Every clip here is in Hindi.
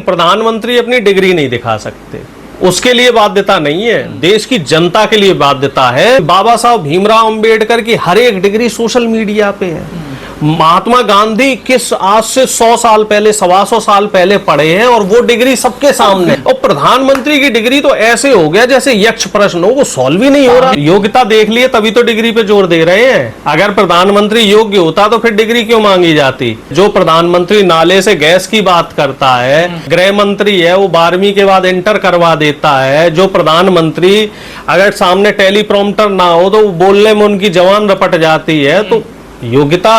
प्रधानमंत्री अपनी डिग्री नहीं दिखा सकते, उसके लिए बाध्यता नहीं है, देश की जनता के लिए बाध्यता है। बाबा साहब भीमराव अंबेडकर की हर एक डिग्री सोशल मीडिया पे है। महात्मा गांधी किस आज से 100 साल पहले 125 साल पहले पढ़े हैं और वो डिग्री सबके सामने। और प्रधानमंत्री की डिग्री तो ऐसे हो गया जैसे यक्ष प्रश्न हो, वो सॉल्व ही नहीं हो रहा। योग्यता देख लिए तभी तो डिग्री पे जोर दे रहे हैं। अगर प्रधानमंत्री योग्य होता तो फिर डिग्री क्यों मांगी जाती। जो प्रधानमंत्री नाले से गैस की बात करता है, गृह मंत्री है वो 12वीं के बाद इंटर करवा देता है। जो प्रधानमंत्री अगर सामने टेलीप्रॉम्प्टर ना हो तो बोलने में उनकी जवान रपट जाती है। तो योग्यता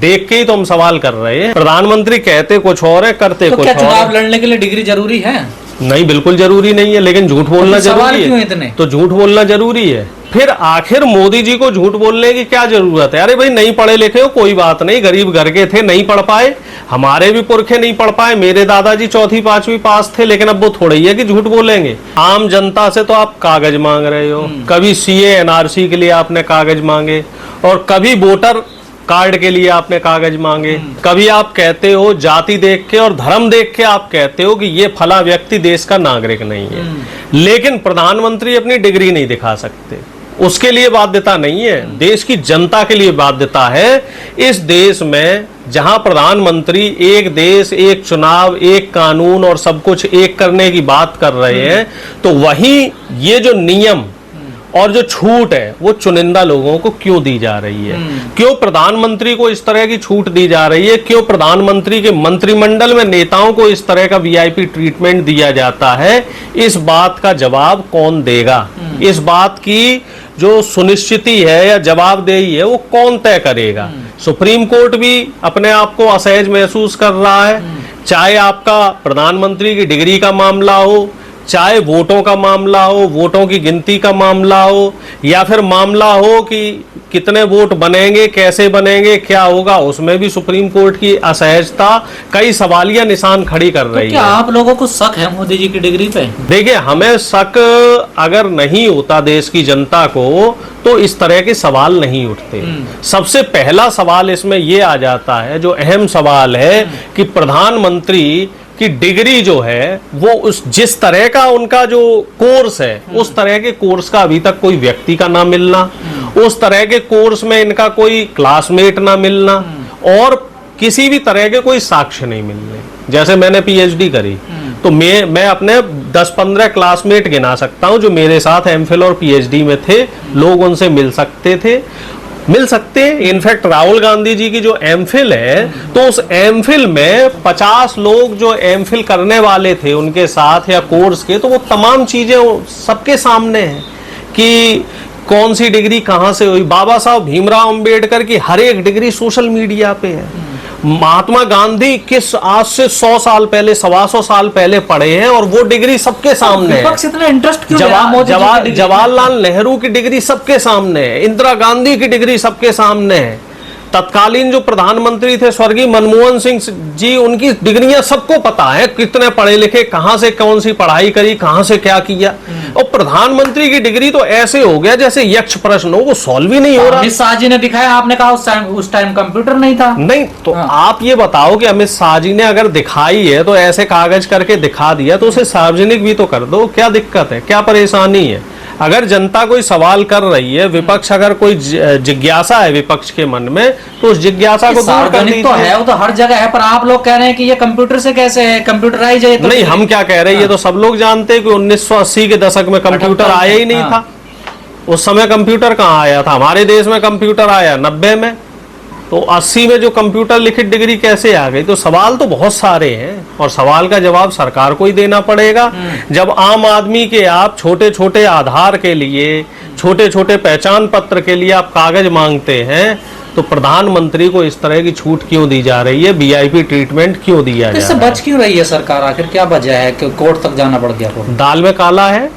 देख के ही तो हम सवाल कर रहे हैं। प्रधानमंत्री कहते कुछ और है, करते कुछ और। क्या चुनाव लड़ने के लिए डिग्री जरूरी है? नहीं, बिल्कुल जरूरी नहीं है, लेकिन झूठ बोलना जरूरी है। तो झूठ बोलना जरूरी है। फिर आखिर मोदी जी को झूठ बोलने की क्या जरूरत है? अरे भाई नहीं पढ़े लिखे हो कोई बात नहीं, गरीब घर के थे, नहीं पढ़ पाए, हमारे भी पुरखे नहीं पढ़ पाए, मेरे दादाजी 4वीं 5वीं पास थे, लेकिन अब वो थोड़ा ही है कि झूठ बोलेंगे। आम जनता से तो आप कागज मांग रहे हो, कभी सीए एनआरसी के लिए आपने कागज मांगे और कभी वोटर कार्ड के लिए आपने कागज मांगे। कभी आप कहते हो जाति देख के और धर्म देख के आप कहते हो कि ये फला व्यक्ति देश का नागरिक नहीं है, लेकिन प्रधानमंत्री अपनी डिग्री नहीं दिखा सकते, उसके लिए बाध्यता नहीं है, देश की जनता के लिए बाध्यता है। इस देश में जहां प्रधानमंत्री एक देश एक चुनाव एक कानून और सब कुछ एक करने की बात कर रहे हैं, तो वहीं ये जो नियम और जो छूट है वो चुनिंदा लोगों को क्यों दी जा रही है? क्यों प्रधानमंत्री को इस तरह की छूट दी जा रही है? क्यों प्रधानमंत्री के मंत्रिमंडल में नेताओं को इस तरह का वीआईपी ट्रीटमेंट दिया जाता है? इस बात का जवाब कौन देगा? इस बात की जो सुनिश्चिति है या जवाबदेही है वो कौन तय करेगा? सुप्रीम कोर्ट भी अपने आप को असहज महसूस कर रहा है, चाहे आपका प्रधानमंत्री की डिग्री का मामला हो, चाहे वोटों का मामला हो, वोटों की गिनती का मामला हो, या फिर मामला हो कि कितने वोट बनेंगे, कैसे बनेंगे, क्या होगा, उसमें भी सुप्रीम कोर्ट की असहजता कई सवालिया निशान खड़ी कर रही है। क्या आप लोगों को शक है मोदी जी की डिग्री पे? देखिए, हमें शक अगर नहीं होता देश की जनता को तो इस तरह के सवाल नहीं उठते। सबसे पहला सवाल इसमें यह आ जाता है, जो अहम सवाल है कि प्रधानमंत्री कि डिग्री जो है वो उस जिस तरह का उनका जो कोर्स है उस तरह के कोर्स का अभी तक कोई व्यक्ति का ना मिलना, उस तरह के कोर्स में इनका कोई क्लासमेट ना मिलना और किसी भी तरह के कोई साक्ष्य नहीं मिलने। जैसे मैंने पीएचडी करी तो मैं अपने 10-15 क्लासमेट गिना सकता हूं जो मेरे साथ एमफिल और पीएचडी में थे, लोग उनसे मिल सकते हैं। इनफैक्ट राहुल गांधी जी की जो एमफिल है तो उस एमफिल में 50 लोग जो एमफिल करने वाले थे उनके साथ या कोर्स के, तो वो तमाम चीजें सबके सामने हैं कि कौन सी डिग्री कहां से हुई। बाबा साहब भीमराव अंबेडकर की हर एक डिग्री सोशल मीडिया पे है। महात्मा गांधी किस आज से 100 साल पहले 125 साल पहले पढ़े हैं और वो डिग्री सबके सामने है। इतना इंटरेस्ट क्यों? जवाहरलाल नेहरू की डिग्री सबके सामने है, इंदिरा गांधी की डिग्री सबके सामने है, तत्कालीन जो प्रधानमंत्री थे स्वर्गीय मनमोहन सिंह जी, उनकी डिग्रियां सबको पता है, कितने पढ़े लिखे, कहां से कौन सी पढ़ाई करी, कहां से क्या किया। और प्रधानमंत्री की डिग्री तो ऐसे हो गया जैसे यक्ष प्रश्न हो, वो सॉल्व ही नहीं हो रहा। अमित शाह जी ने दिखाया, आपने कहा उस टाइम कंप्यूटर नहीं था। नहीं तो आप ये बताओ कि अमित शाह जी ने अगर दिखाई है तो ऐसे कागज करके दिखा दिया तो उसे सार्वजनिक भी तो कर दो, क्या दिक्कत है, क्या परेशानी है? अगर जनता कोई सवाल कर रही है, विपक्ष अगर कोई जिज्ञासा है विपक्ष के मन में, तो उस जिज्ञासा को दूर कर दीजिए। तो है, वो तो हर जगह है, पर आप लोग कह रहे हैं कि ये कंप्यूटर से कैसे है, कंप्यूटराइज है। नहीं, हम क्या कह रहे हैं, ये तो सब लोग जानते हैं कि 1980 के दशक में कंप्यूटर आया ही नहीं था। उस समय कंप्यूटर कहाँ आया था? हमारे देश में कंप्यूटर आया 90 में, तो 80 में जो कंप्यूटर लिखित डिग्री कैसे आ गई? तो सवाल तो बहुत सारे हैं और सवाल का जवाब सरकार को ही देना पड़ेगा। जब आम आदमी के आप छोटे छोटे आधार के लिए, छोटे छोटे पहचान पत्र के लिए आप कागज मांगते हैं, तो प्रधानमंत्री को इस तरह की छूट क्यों दी जा रही है, वीआईपी ट्रीटमेंट क्यों दिया जा रहा है? बच क्यों रही है सरकार? आखिर क्या वजह है कि कोर्ट तक जाना पड़ गया? दाल में काला है,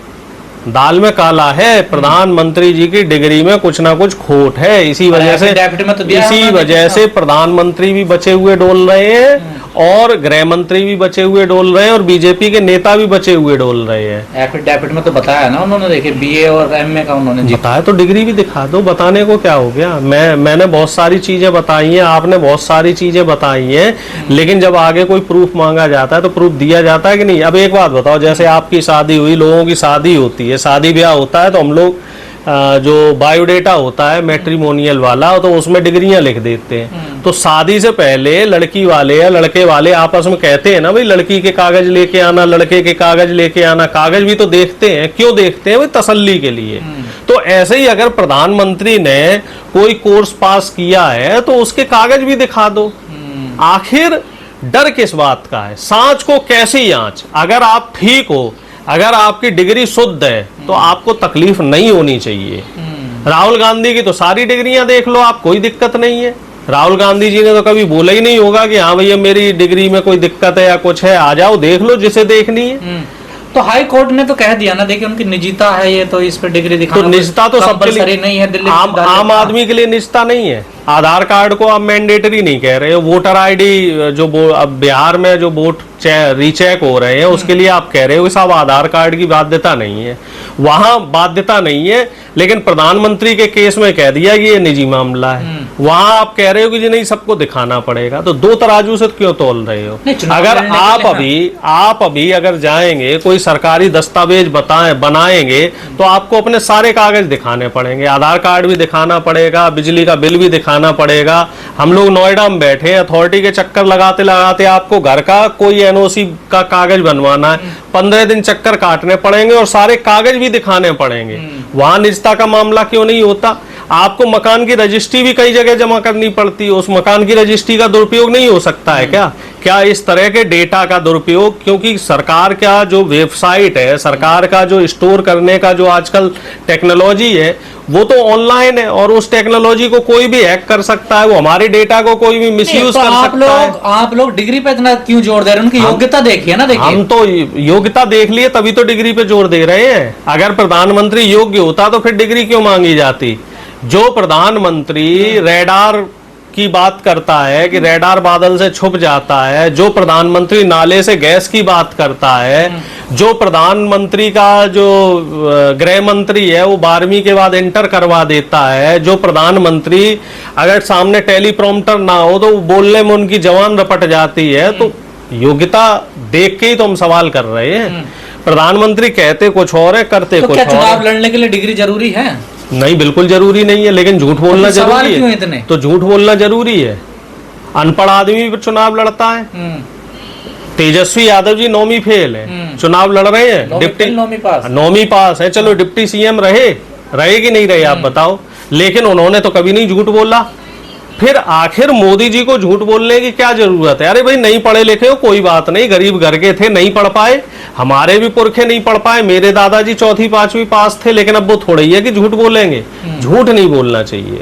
दाल में काला है, प्रधानमंत्री जी की डिग्री में कुछ ना कुछ खोट है। इसी वजह से प्रधानमंत्री भी बचे हुए डोल रहे हैं और गृह मंत्री भी बचे हुए डोल रहे हैं और बीजेपी के नेता भी बचे हुए डोल रहे हैं। एफिडेविट में तो बताया ना उन्होंने, देखिए बीए और एमए का उन्होंने बताया, तो डिग्री भी दिखा दो, बताने को क्या हो गया। मैंने बहुत सारी चीजें बताई हैं, आपने बहुत सारी चीजें बताई हैं, लेकिन जब आगे कोई प्रूफ मांगा जाता है तो प्रूफ दिया जाता है कि नहीं। अब एक बात बताओ, जैसे आपकी शादी हुई, लोगों की शादी होती है, शादी ब्याह होता है, तो हम लोग जो बायोडेटा होता है मैट्रिमोनियल वाला, तो उसमें डिग्रियां लिख देते हैं। तो शादी से पहले लड़की वाले या लड़के वाले आपस में कहते हैं ना, भाई लड़की के कागज लेके आना, लड़के के कागज लेके आना। कागज भी तो देखते हैं, क्यों देखते हैं? भाई तसल्ली के लिए। तो ऐसे ही अगर प्रधानमंत्री ने कोई कोर्स पास किया है तो उसके कागज भी दिखा दो। आखिर डर किस बात का है? सांच को कैसी आंच? अगर आप ठीक हो, अगर आपकी डिग्री शुद्ध है, तो आपको तकलीफ नहीं होनी चाहिए। राहुल गांधी की तो सारी डिग्रियां देख लो आप, कोई दिक्कत नहीं है। राहुल गांधी जी ने तो कभी बोला ही नहीं होगा कि हाँ भैया मेरी डिग्री में कोई दिक्कत है या कुछ है, आ जाओ देख लो जिसे देखनी है। तो हाई कोर्ट ने तो कह दिया ना, देखिए उनकी निजता है ये, तो इस पर डिग्री दिखाना तो निजता तो सबके लिए नहीं है। दिल्ली आम आदमी के लिए निजता नहीं है। आधार कार्ड को आप मैंडेटरी नहीं कह रहे हो, वोटर आईडी जो अब बिहार में जो वोट रीचेक हो रहे हैं उसके लिए आप कह रहे हो कि साहब आधार कार्ड की बाध्यता नहीं है, वहां बाध्यता नहीं है। लेकिन प्रधानमंत्री के केस में कह दिया कि ये निजी मामला है, वहां आप कह रहे हो कि जी नहीं सबको दिखाना पड़ेगा। तो दो तराजू से क्यों तोल रहे हो? अगर आप अभी अगर जाएंगे कोई सरकारी दस्तावेज बनाएंगे तो आपको अपने सारे कागज दिखाने पड़ेंगे, आधार कार्ड भी दिखाना पड़ेगा, बिजली का बिल भी दिखाना पड़ेगा। हम लोग नोएडा में बैठे, अथॉरिटी के चक्कर लगाते लगाते आपको घर का कोई एनओसी का कागज बनवाना है, 15 दिन चक्कर काटने पड़ेंगे और सारे कागज भी दिखाने पड़ेंगे। वहां निजता का मामला क्यों नहीं होता? आपको मकान की रजिस्ट्री भी कई जगह जमा करनी पड़ती है, उस मकान की रजिस्ट्री का दुरुपयोग नहीं हो सकता है क्या इस तरह के डेटा का दुरुपयोग? क्योंकि सरकार का जो वेबसाइट है, सरकार का जो स्टोर करने का जो आजकल टेक्नोलॉजी है, वो तो ऑनलाइन है और उस टेक्नोलॉजी को कोई भी हैक कर सकता है, वो हमारे डेटा को कोई भी मिसयूज कर सकता है। आप लोग डिग्री पे इतना क्यों जोर दे रहे हैं? उनकी योग्यता देखिए ना। देखिए हम तो योग्यता देख लिए तभी तो डिग्री पे जोर दे रहे हैं। अगर प्रधानमंत्री योग्य होता तो फिर डिग्री क्यों मांगी जाती? जो प्रधानमंत्री रेडार की बात करता है कि रेडार बादल से छुप जाता है, जो प्रधानमंत्री नाले से गैस की बात करता है, जो प्रधानमंत्री का जो गृह मंत्री है वो 12वीं के बाद इंटर करवा देता है, जो प्रधानमंत्री अगर सामने टेलीप्रॉम्प्टर ना हो तो बोलने में उनकी जवान रपट जाती है, तो योग्यता देख के ही तो हम सवाल कर रहे हैं। प्रधानमंत्री कहते कुछ और है, करते कुछ और। चुनाव लड़ने के लिए डिग्री जरूरी है? नहीं, बिल्कुल जरूरी नहीं है, लेकिन झूठ बोलना जरूरी है। तो झूठ बोलना जरूरी है। अनपढ़ आदमी भी चुनाव लड़ता है। तेजस्वी यादव जी 9वीं फेल है, चुनाव लड़ रहे हैं। डिप्टी 9वीं पास है, चलो डिप्टी सीएम रहे कि नहीं रहे आप बताओ, लेकिन उन्होंने तो कभी नहीं झूठ बोला। फिर आखिर मोदी जी को झूठ बोलने की क्या जरूरत है? अरे भाई नहीं पढ़े लिखे हो कोई बात नहीं, गरीब घर के थे, नहीं पढ़ पाए, हमारे भी पुरखे नहीं पढ़ पाए, मेरे दादाजी 4वीं 5वीं पास थे, लेकिन अब वो थोड़ा ही है कि झूठ बोलेंगे। झूठ नहीं बोलना चाहिए।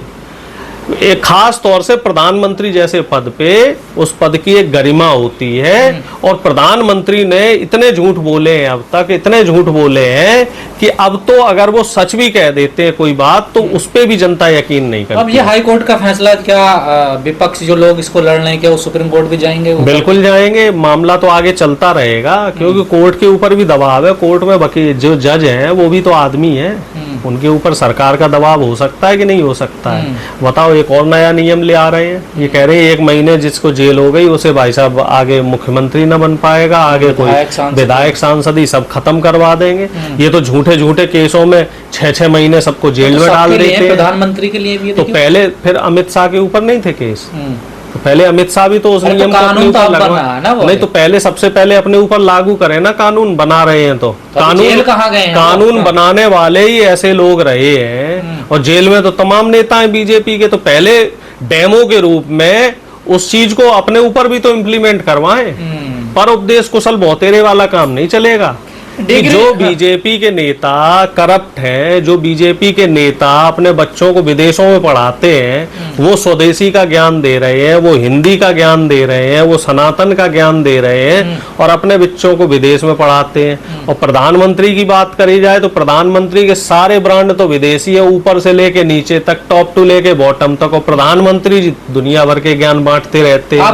एक खास तौर से प्रधानमंत्री जैसे पद पे, उस पद की एक गरिमा होती है, और प्रधानमंत्री ने इतने झूठ बोले हैं अब तक, इतने झूठ बोले हैं कि अब तो अगर वो सच भी कह देते हैं कोई बात तो उस पे भी जनता यकीन नहीं करती। अब ये हाई कोर्ट का फैसला, क्या विपक्ष जो लोग इसको लड़ रहे हैं क्या वो सुप्रीम कोर्ट भी जाएंगे? बिल्कुल जाएंगे, मामला तो आगे चलता रहेगा, क्योंकि कोर्ट के ऊपर भी दबाव है। कोर्ट में वकील जो जज हैं वो भी तो आदमी है, उनके ऊपर सरकार का दबाव हो सकता है कि नहीं हो सकता है? बताओ, एक और नया नियम ले आ रहे हैं, ये कह रहे हैं 1 महीने जिसको जेल हो गई उसे भाई साहब आगे मुख्यमंत्री न बन पाएगा, आगे कोई विधायक सांसद ही सब खत्म करवा देंगे। ये तो झूठे केसों में 6-6 महीने सबको जेल में डाल देते हैं। प्रधानमंत्री के लिए भी तो पहले फिर अमित शाह के ऊपर नहीं थे केस, तो पहले अमित शाह भी तो उस नियम को अपने ऊपर लगवा नहीं, तो पहले सबसे पहले अपने ऊपर लागू करें ना। कानून बना रहे हैं तो कानून बनाने वाले ही ऐसे लोग रहे हैं, और जेल में तो तमाम नेता हैं बीजेपी के। तो पहले डेमो के रूप में उस चीज को अपने ऊपर भी तो इम्प्लीमेंट करवाएं। पर उपदेश कुशल बहुतेरे वाला काम नहीं चलेगा। कि जो बीजेपी के नेता करप्ट हैं, जो बीजेपी के नेता अपने बच्चों को विदेशों में पढ़ाते हैं, वो स्वदेशी का ज्ञान दे रहे हैं, वो हिंदी का ज्ञान दे रहे हैं, वो सनातन का ज्ञान दे रहे हैं और अपने बच्चों को विदेश में पढ़ाते हैं। और प्रधानमंत्री की बात करी जाए तो प्रधानमंत्री के सारे ब्रांड तो विदेशी है, ऊपर से लेके नीचे तक, टॉप टू लेके बॉटम तक, और प्रधानमंत्री दुनिया भर के ज्ञान बांटते रहते हैं।